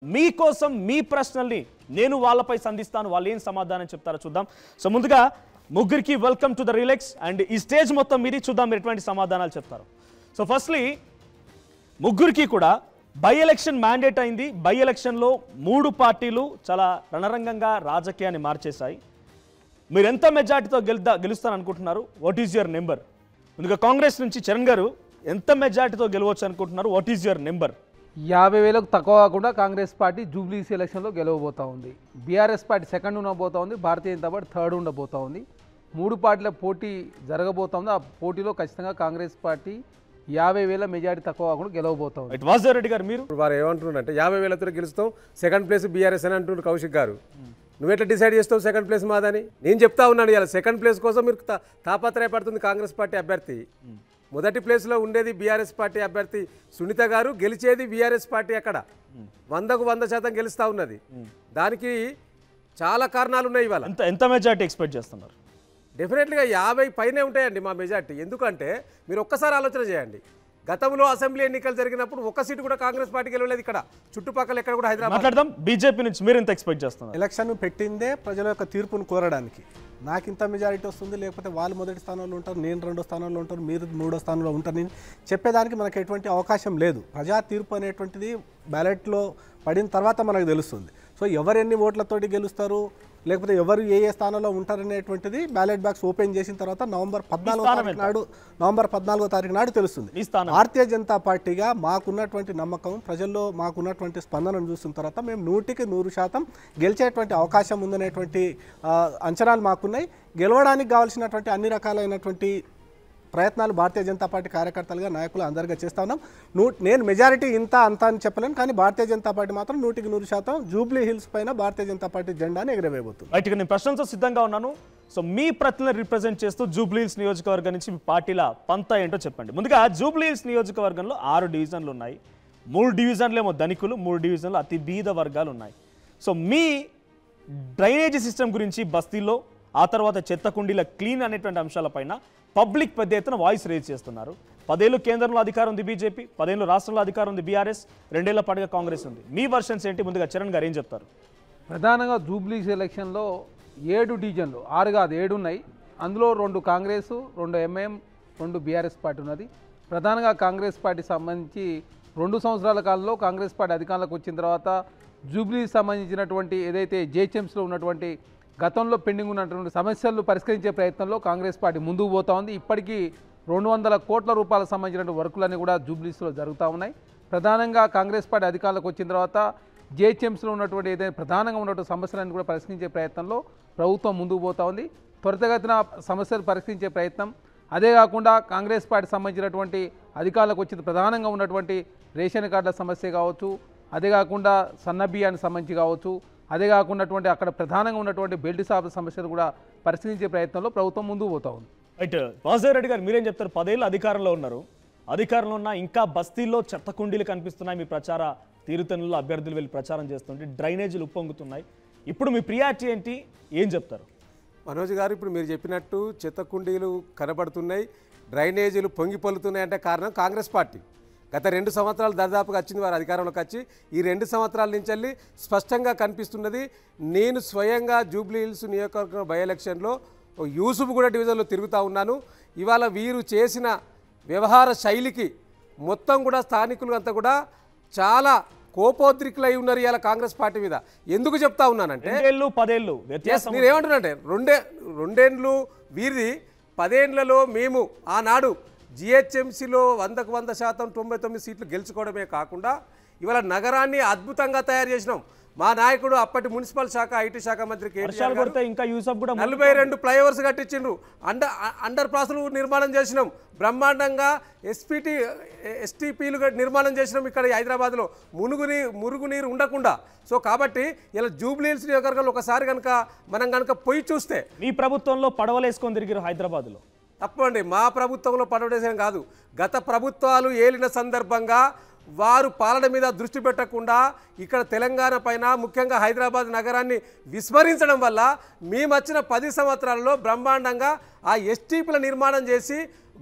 మీకోసం మీ ప్రశ్నల్ని నేను వాళ్ళపై సంధిస్తాను. వాళ్ళు ఏం సమాధానం చెప్తారో చూద్దాం. సో ముందుగా ముగ్గురికి welcome to the relax and ఈ స్టేజ్ మొత్తం మీది చూద్దాం మీరు ఎటువంటి సమాధానాలు చెప్తారు. సో ఫస్ట్లీ ముగ్గురికి కూడా బై ఎలక్షన్ మ్యాండేట్ అయింది. బై ఎలక్షన్లో 3 పార్టీలు చాలా రణరంగంగా రాజకీయాన్ని మార్చేశాయి. మీరు ఎంత మెజార్టీతో గెలుస్తారని అనుకుంటున్నారు? What is your number? ముందుగా కాంగ్రెస్ నుంచి చరణ్ గారు ఎంత మెజార్టీతో గెలవచ్చు అనుకుంటున్నారు? What is your number? 50,000కు తక్కువ కాకుండా కాంగ్రెస్ పార్టీ జూబ్లీస్ ఎలక్షన్లో గెలవబోతూ ఉంది. బీఆర్ఎస్ పార్టీ సెకండ్ ఉండబోతూ ఉంది. భారతీయ జనతా పార్టీ థర్డ్ ఉండబోతూ ఉంది. 3 పార్టీల పోటీ జరగబోతోంది. ఆ పోటీలో ఖచ్చితంగా కాంగ్రెస్ పార్టీ 50,000 మెజార్టీ తక్కువ కాకుండా గెలవబోతా ఉంది. వాసుదేవరెడ్డి గారు మీరు వారు ఏమంటున్నారంటే 50,000తో గెలుస్తాం, సెకండ్ ప్లేస్ బీఆర్ఎస్ అని అంటున్నారు కౌశిక్ గారు. నువ్వు ఎట్లా డిసైడ్ చేస్తావు సెకండ్ ప్లేస్ మాదని? నేను చెప్తా ఉన్నాను, ఇలా సెకండ్ ప్లేస్ కోసం మీరు తాపత్రయపడుతుంది కాంగ్రెస్ పార్టీ అభ్యర్థి. మొదటి ప్లేస్లో ఉండేది బీఆర్ఎస్ పార్టీ అభ్యర్థి సునీత గారు, గెలిచేది బీఆర్ఎస్ పార్టీ. అక్కడ 100కు 100% గెలుస్తూ ఉన్నది. దానికి చాలా కారణాలు ఉన్నాయి. ఇవాళ ఎంత మెజార్టీ ఎక్స్పెక్ట్ చేస్తున్నారు? డెఫినెట్లీగా 50 పైనే ఉంటాయండి మా మెజార్టీ. ఎందుకంటే మీరు ఒక్కసారి ఆలోచన చేయండి, గతంలో అసెంబ్లీ ఎన్నికలు జరిగినప్పుడు ఒక్క సీటు కూడా కాంగ్రెస్ పార్టీకి వెళ్ళలేదు. ఇక్కడ చుట్టుపక్కల ఎక్కడ కూడా హైదరాబాద్. మాట్లాడదాం. బీజేపీ నుంచి మీరు ఎంత ఎక్స్పెక్ట్ చేస్తున్నారు? ఎలక్షన్ పెట్టిందే ప్రజల యొక్క తీర్పును కోరడానికి. నాకు ఇంత మెజారిటీ వస్తుంది, లేకపోతే వాళ్ళు మొదటి స్థానంలో ఉంటారు, నేను 2వ స్థానంలో ఉంటారు, మీరు 3వ స్థానంలో ఉంటారు, నేను చెప్పేదానికి మనకు ఎటువంటి అవకాశం లేదు. ప్రజా తీర్పు అనేటువంటిది బ్యాలెట్లో పడిన తర్వాత మనకు తెలుస్తుంది. సో ఎవరు ఎన్ని ఓట్లతోటి గెలుస్తారు, లేకపోతే ఎవరు ఏ స్థానంలో ఉంటారనేటువంటిది బ్యాలెట్ బాక్స్ ఓపెన్ చేసిన తర్వాత నవంబర్ 14వ తారీఖు నాడు తెలుస్తుంది. భారతీయ జనతా పార్టీగా మాకున్నటువంటి నమ్మకం, ప్రజల్లో మాకున్నటువంటి స్పందనను చూసిన తర్వాత మేము 100కి 100% గెలిచేటువంటి అవకాశం ఉందనేటువంటి అంచనాలు మాకున్నాయి. గెలవడానికి కావాల్సినటువంటి అన్ని రకాలైనటువంటి ప్రయత్నాలు భారతీయ జనతా పార్టీ కార్యకర్తలుగా, నాయకులు అందరిగా చేస్తా ఉన్నాం. నేను మెజారిటీ ఇంత అంత అని చెప్పలేను, కానీ భారతీయ జనతా పార్టీ మాత్రం 100కి 100% జూబ్లీ హిల్స్ పైన భారతీయ జనతా పార్టీ జెండాని ఎగరవేయబోతుంది. రైట్, నేను ప్రశ్నలతో సిద్ధంగా ఉన్నాను. సో మీ ప్రతిని రిప్రజెంట్ చేస్తూ జూబ్లీ హిల్స్ నియోజకవర్గం నుంచి మీ పార్టీల పంత ఏంటో చెప్పండి. ముందుగా జూబ్లీ హిల్స్ నియోజకవర్గంలో 6 డివిజన్లు ఉన్నాయి. 3 డివిజన్లు ఏమో ధనికులు, 3 డివిజన్లు అతి బీద వర్గాలు ఉన్నాయి. సో మీ డ్రైనేజీ సిస్టమ్ గురించి బస్తీల్లో, ఆ తర్వాత చెత్త కుండీల క్లీన్ అనేటువంటి అంశాలపైన పబ్లిక్ పెద్ద ఎత్తున వాయిస్ రేజ్ చేస్తున్నారు. 10 ఏళ్ళు కేంద్రంలో అధికారం ఉంది బీజేపీ, 10 ఏళ్ళు రాష్ట్రంలో అధికారం ఉంది బీఆర్ఎస్, 2 ఏళ్ల పాటుగా కాంగ్రెస్ ఉంది. మీ వర్షన్స్ ఏంటి? ముందుగా చరణ్ గారు ఏం చెప్తారు? ప్రధానంగా జూబ్లీస్ ఎలక్షన్లో 7 డివిజన్లు, 6 కాదు 7 ఉన్నాయి. అందులో 2 కాంగ్రెస్, 2 ఎంఐఎం, 2 బీఆర్ఎస్ పార్టీ ఉన్నది. ప్రధానంగా కాంగ్రెస్ పార్టీ సంబంధించి 2 సంవత్సరాల కాలంలో కాంగ్రెస్ పార్టీ అధికారంలోకి వచ్చిన తర్వాత జూబ్లీకి సంబంధించినటువంటి ఏదైతే జిహెచ్ఎంసీలో ఉన్నటువంటి గతంలో పెండింగ్ ఉన్నటువంటి సమస్యలను పరిష్కరించే ప్రయత్నంలో కాంగ్రెస్ పార్టీ ముందుకు పోతా ఉంది. ఇప్పటికీ 200 కోట్ల రూపాయలకు సంబంధించిన వర్కులన్నీ కూడా జూబ్లీస్లో జరుగుతూ ఉన్నాయి. ప్రధానంగా కాంగ్రెస్ పార్టీ అధికారంలోకి వచ్చిన తర్వాత జిహెచ్ఎంసీలో ఉన్నటువంటి ఏదైతే ప్రధానంగా ఉన్నటువంటి సమస్యలను కూడా పరిష్కరించే ప్రయత్నంలో ప్రభుత్వం ముందుకు పోతా ఉంది. త్వరితగతిన సమస్యలు పరిష్కరించే ప్రయత్నం, అదే కాకుండా కాంగ్రెస్ పార్టీ సంబంధించినటువంటి అధికారులకు వచ్చిన ప్రధానంగా ఉన్నటువంటి రేషన్ కార్డుల సమస్య కావచ్చు, అదే కాకుండా సన్న బియ్యానికి సంబంధించి కావచ్చు, అదే కాకుండా అక్కడ ప్రధానంగా ఉన్నటువంటి బెల్ట్ షాప్ సమస్యలు కూడా పరిశీలించే ప్రయత్నంలో ప్రభుత్వం ముందుకు పోతా ఉంది. రైట్, వాసుదేవరెడ్డి గారు మీరేం చెప్తారు? 10 ఏళ్ళు అధికారంలో ఉన్నారు. అధికారంలో ఉన్న ఇంకా బస్తీల్లో చెత్త కుండీలు కనిపిస్తున్నాయి. మీ ప్రచార తీరుతెన్నుల్లో అభ్యర్థులు వెళ్ళి ప్రచారం చేస్తుంటే డ్రైనేజీలు ఉప్పొంగుతున్నాయి. ఇప్పుడు మీ ప్రియారిటీ ఏంటి? ఏం చెప్తారు? మనోజ్ గారు, ఇప్పుడు మీరు చెప్పినట్టు చెత్త కుండీలు కనబడుతున్నాయి, డ్రైనేజీలు పొంగి పొల్లుతున్నాయి అంటే కారణం కాంగ్రెస్ పార్టీ. గత 2 సంవత్సరాలు దాదాపుగా వచ్చింది వారు అధికారంలోకి వచ్చి. ఈ 2 సంవత్సరాల నుంచి వెళ్ళి స్పష్టంగా కనిపిస్తున్నది. నేను స్వయంగా జూబ్లీ హిల్స్ నియోజకవర్గం బై ఎలక్షన్లో యూసుఫ్ కూడా డివిజన్లో తిరుగుతూ ఉన్నాను. ఇవాళ వీరు చేసిన వ్యవహార శైలికి మొత్తం కూడా స్థానికులు అంతా కూడా చాలా కోపోద్రికులై ఉన్నారు ఇవాళ కాంగ్రెస్ పార్టీ మీద. ఎందుకు చెప్తా ఉన్నానంటే 2 ఏళ్ళు 10 ఏళ్ళు వ్యత్యాసం. నేను ఏమంటున్నానంటే రెండేండ్లు వీరిది, 10 ఏళ్లలో మేము ఆనాడు జిహెచ్ఎంసీలో 100కు 100% 99 సీట్లు గెలుచుకోవడమే కాకుండా ఇవాళ నగరాన్ని అద్భుతంగా తయారు చేసినాం. మా నాయకుడు అప్పటి మున్సిపల్ శాఖ, ఐటీ శాఖ మంత్రి కేటీఆర్ గారు 42 ఫ్లైఓవర్స్ కట్టించిండ్రు, అండర్ పాస్లు నిర్మాణం చేసినాం, బ్రహ్మాండంగా ఎస్టీపీలు నిర్మాణం చేసినాం ఇక్కడ హైదరాబాద్లో మురుగునీరు ఉండకుండా. సో కాబట్టి ఇలా జూబ్లీ హిల్స్ నియోజకవర్గంలో ఒకసారి మనం కనుక పోయి చూస్తే, మీ ప్రభుత్వంలో పడవలేసుకొని తిరిగారు హైదరాబాద్లో. తప్పండి, మా ప్రభుత్వంలో పడవడేసేం కాదు. గత ప్రభుత్వాలు ఏలిన సందర్భంగా వారు పాలన మీద దృష్టి పెట్టకుండా ఇక్కడ తెలంగాణ పైన, ముఖ్యంగా హైదరాబాద్ నగరాన్ని విస్మరించడం వల్ల మేము వచ్చిన 10 సంవత్సరాలలో బ్రహ్మాండంగా ఆ ఎస్టీపీల నిర్మాణం చేసి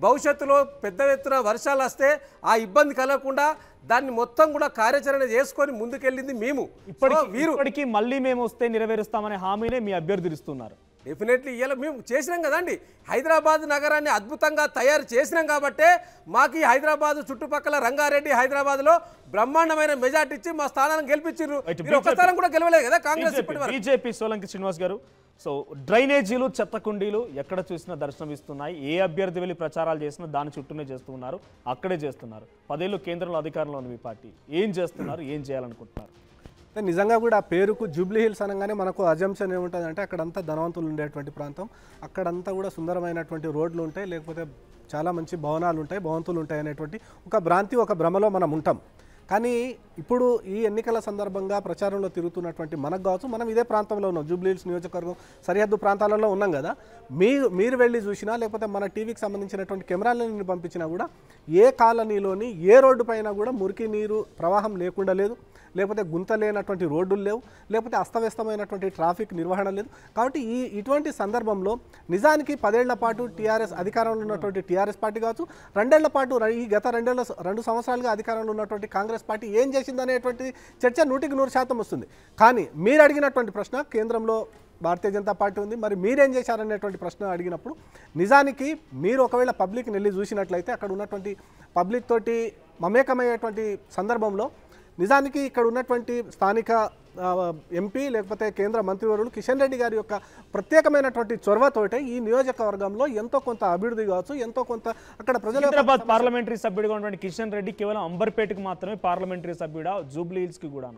భవిష్యత్తులో పెద్ద ఎత్తున వర్షాలు వస్తే ఆ ఇబ్బంది కలగకుండా దాన్ని మొత్తం కూడా కార్యాచరణ చేసుకొని ముందుకెళ్ళింది మేము. ఇప్పటికీ మళ్ళీ మేము వస్తే నెరవేరుస్తామనే హామీనే మీ అభ్యర్థులు ఇస్తున్నారు. డెఫినెట్లీ ఇలా మేము చేసినాం కదండి. హైదరాబాద్ నగరాన్ని అద్భుతంగా తయారు చేసినాం కాబట్టే మాకు ఈ హైదరాబాద్ చుట్టుపక్కల రంగారెడ్డి హైదరాబాద్లో బ్రహ్మాండమైన మెజార్టీ ఇచ్చి మా స్థానాన్ని గెలిపించారు. ఒక్క స్థానం కూడా గెలవలేదు కదా కాంగ్రెస్. బీజేపీ సోలంకి శ్రీనివాస్ గారు, సో డ్రైనేజీలు చెత్త కుండీలు ఎక్కడ చూసినా దర్శనం ఇస్తున్నాయి. ఏ అభ్యర్థి వెళ్ళి ప్రచారాలు చేసినా దాని చుట్టూనే చేస్తున్నారు, అక్కడే చేస్తున్నారు. 10 ఏళ్ళు కేంద్రంలో అధికారంలో ఉన్న మీ పార్టీ ఏం చేస్తున్నారు, ఏం చేయాలనుకుంటున్నారు? నిజంగా కూడా ఆ పేరుకు జూబ్లీ హిల్స్ అనగానే మనకు అజంప్షన్ ఏముంటుందంటే అక్కడంతా ధనవంతులు ఉండేటువంటి ప్రాంతం, అక్కడంతా కూడా సుందరమైనటువంటి రోడ్లు ఉంటాయి, లేకపోతే చాలా మంచి భవనాలు ఉంటాయి, భవంతులు ఉంటాయి అనేటువంటి ఒక భ్రాంతి, ఒక భ్రమలో మనం ఉంటాం. కానీ ఇప్పుడు ఈ ఎన్నికల సందర్భంగా ప్రచారంలో తిరుగుతున్నటువంటి మనకు కావచ్చు, మనం ఇదే ప్రాంతంలో ఉన్నాం, జూబ్లీ హిల్స్ నియోజకవర్గం సరిహద్దు ప్రాంతాలలో ఉన్నాం కదా. మీరు వెళ్ళి చూసినా లేకపోతే మన టీవీకి సంబంధించినటువంటి కెమెరాలను పంపించినా కూడా ఏ కాలనీలోని ఏ రోడ్డు పైన కూడా మురికి నీరు ప్రవాహం లేకుండా లేదు, లేకపోతే గుంత లేనటువంటి రోడ్డులు లేవు, లేకపోతే అస్తవ్యస్తమైనటువంటి ట్రాఫిక్ నిర్వహణ లేదు. కాబట్టి ఇటువంటి సందర్భంలో నిజానికి 10 ఏళ్ల పాటు టీఆర్ఎస్ అధికారంలో ఉన్నటువంటి టీఆర్ఎస్ పార్టీ కావచ్చు, 2 ఏళ్ల పాటు ఈ గత 2 సంవత్సరాలుగా అధికారంలో ఉన్నటువంటి కాంగ్రెస్ పార్టీ ఏం చేసిందనేటువంటి చర్చ 100% వస్తుంది. కానీ మీరు అడిగినటువంటి ప్రశ్న, కేంద్రంలో భారతీయ జనతా పార్టీ ఉంది, మరి మీరేం చేశారనేటువంటి ప్రశ్న అడిగినప్పుడు నిజానికి మీరు ఒకవేళ పబ్లిక్ని వెళ్ళి చూసినట్లయితే అక్కడ ఉన్నటువంటి పబ్లిక్ తోటి మమేకమయ్యేటువంటి సందర్భంలో నిజానికి ఇక్కడ ఉన్నటువంటి స్థానిక ఎంపీ లేకపోతే కేంద్ర మంత్రివర్యులు కిషన్ రెడ్డి గారి యొక్క ప్రత్యేకమైనటువంటి చొరవతోటే ఈ నియోజకవర్గంలో ఎంతో కొంత అభివృద్ధి కావచ్చు, ఎంతో కొంత అక్కడ ప్రజల హైదరాబాద్ పార్లమెంటరీ సభ్యుడిగా ఉన్నటువంటి కిషన్ రెడ్డి కేవలం అంబర్పేటకు మాత్రమే పార్లమెంటరీ సభ్యుడా, జూబ్లీ హిల్స్కి కూడా?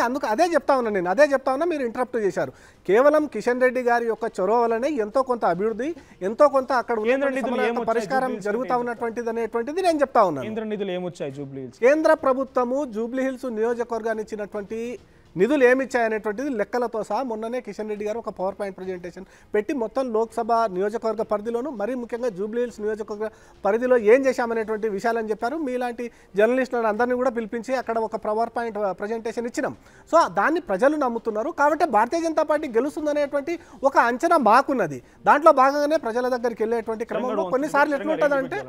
అందుకు అదే చెప్తా ఉన్నా నేను, అదే చెప్తా ఉన్నా, మీరు ఇంటరప్ట్ చేశారు. కేవలం కిషన్ రెడ్డి గారి యొక్క చొరవ వల్లనే ఎంతో కొంత అభివృద్ధి, ఎంతో కొంత అక్కడ పరిష్కారం జరుగుతూ ఉన్నటువంటిది అనేటువంటిది నేను చెప్తా ఉన్నాను. కేంద్ర నిధులు ఏమొచ్చాయి జూబ్లీ హిల్స్? కేంద్ర ప్రభుత్వము జూబ్లీ హిల్స్ నియోజకవర్గాన్ని ఇచ్చినటువంటి నిధులు ఏమిచ్చాయనేటువంటిది లెక్కలతో సహా మొన్ననే కిషన్ రెడ్డి గారు ఒక పవర్ పాయింట్ ప్రజెంటేషన్ పెట్టి మొత్తం లోక్సభ నియోజకవర్గ పరిధిలోను మరీ ముఖ్యంగా జూబ్లీ హిల్స్ నియోజకవర్గ పరిధిలో ఏం చేశామనేటువంటి విషయాలని చెప్పారు. మీలాంటి జర్నలిస్టులను అందరినీ కూడా పిలిపించి అక్కడ ఒక పవర్ పాయింట్ ప్రజెంటేషన్ ఇచ్చినాం. సో దాన్ని ప్రజలు నమ్ముతున్నారు. కాబట్టి భారతీయ జనతా పార్టీ గెలుస్తుందనేటువంటి ఒక అంచనా మాకున్నది. దాంట్లో భాగంగానే ప్రజల దగ్గరికి వెళ్ళేటువంటి క్రమంలో కొన్నిసార్లు ఎట్లుంటుందంటే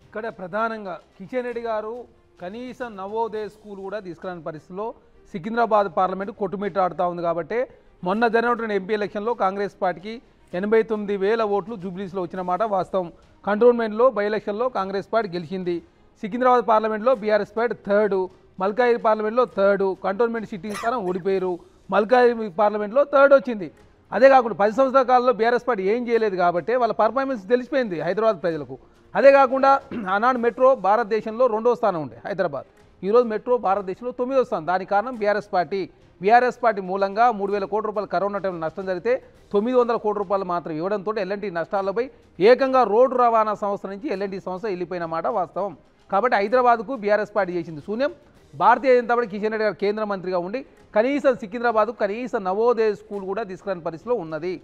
ఇక్కడ ప్రధానంగా కిషన్ రెడ్డి గారు కనీసం నవోదయ స్కూల్ కూడా తీసుకురాని పరిస్థితిలో సికింద్రాబాద్ పార్లమెంటు కొట్టుమిట్టాడుతూ ఉంది. కాబట్టి మొన్న జరిగినటువంటి ఎంపీ ఎలక్షన్లో కాంగ్రెస్ పార్టీకి 89,000 ఓట్లు జూబ్లీస్లో వచ్చిన మాట వాస్తవం. కంటోన్మెంట్లో బై ఎలక్షన్లో కాంగ్రెస్ పార్టీ గెలిచింది. సికింద్రాబాద్ పార్లమెంట్లో బీఆర్ఎస్ పార్టీ 3rd, మల్కాయి పార్లమెంట్లో 3rd, కంటోన్మెంట్ సిట్టింగ్ స్థానం ఓడిపోయారు. మల్కాయి పార్లమెంట్లో 3rd వచ్చింది. అదే కాకుండా 10 సంవత్సరాల కాలంలో బీఆర్ఎస్ పార్టీ ఏం చేయలేదు కాబట్టి వాళ్ళ పర్ఫార్మెన్స్ తెలిసిపోయింది హైదరాబాద్ ప్రజలకు. అదే కాకుండా ఆనాడు మెట్రో భారతదేశంలో 2వ స్థానం ఉండే హైదరాబాద్, ఈరోజు మెట్రో భారతదేశంలో 9వ స్థానం. దానికి కారణం బీఆర్ఎస్ పార్టీ మూలంగా 3,000 కోట్ల రూపాయలు కరోనా టైంలో నష్టం జరిగితే 900 కోట్ల రూపాయలు మాత్రం ఇవ్వడంతో ఎల్ఎన్టీ నష్టాలపై ఏకంగా రోడ్డు రవాణా సంస్థ నుంచి ఎల్ఎన్టీ సంస్థ వెళ్ళిపోయిన మాట వాస్తవం. కాబట్టి హైదరాబాద్కు బీఆర్ఎస్ పార్టీ చేసింది శూన్యం. భారతీయ జనతా పార్టీ కిషన్ రెడ్డి గారు కేంద్ర మంత్రిగా ఉండి కనీసం సికింద్రాబాద్కు కనీసం నవోదయ స్కూల్ కూడా తీసుకురాని పరిస్థితిలో ఉన్నది.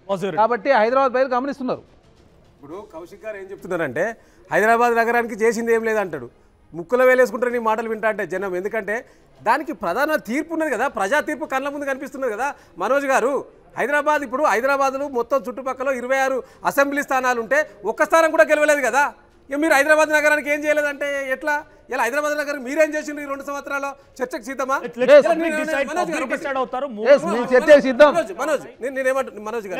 కాబట్టి హైదరాబాద్ ప్రజలు గమనిస్తున్నారు. ఇప్పుడు కౌశిక్ గారు ఏం చెప్తున్నారంటే హైదరాబాద్ నగరానికి చేసింది ఏం లేదంటాడు. ముక్కులో వేలేసుకుంటారు నీ మాటలు వింటా అంటే జనం. ఎందుకంటే దానికి ప్రధాన తీర్పు ఉన్నది కదా, ప్రజా తీర్పు కళ్ళ ముందు కనిపిస్తున్నది కదా మనోజ్ గారు. హైదరాబాద్లో మొత్తం చుట్టుపక్కల 26 అసెంబ్లీ స్థానాలు ఉంటే ఒక్క స్థానం కూడా గెలవలేదు కదా. ఇక మీరు హైదరాబాద్ నగరానికి ఏం చేయలేదంటే ఎట్లా? ఇలా హైదరాబాద్ నగరం మీరేం చేసిండ్రు ఈ 2 సంవత్సరాల్లో? చర్చకు సిద్ధమా? మనోజ్ గారు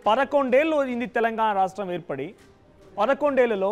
11 ఏళ్ళు ఇది తెలంగాణ రాష్ట్రం ఏర్పడి 11 ఏళ్లలో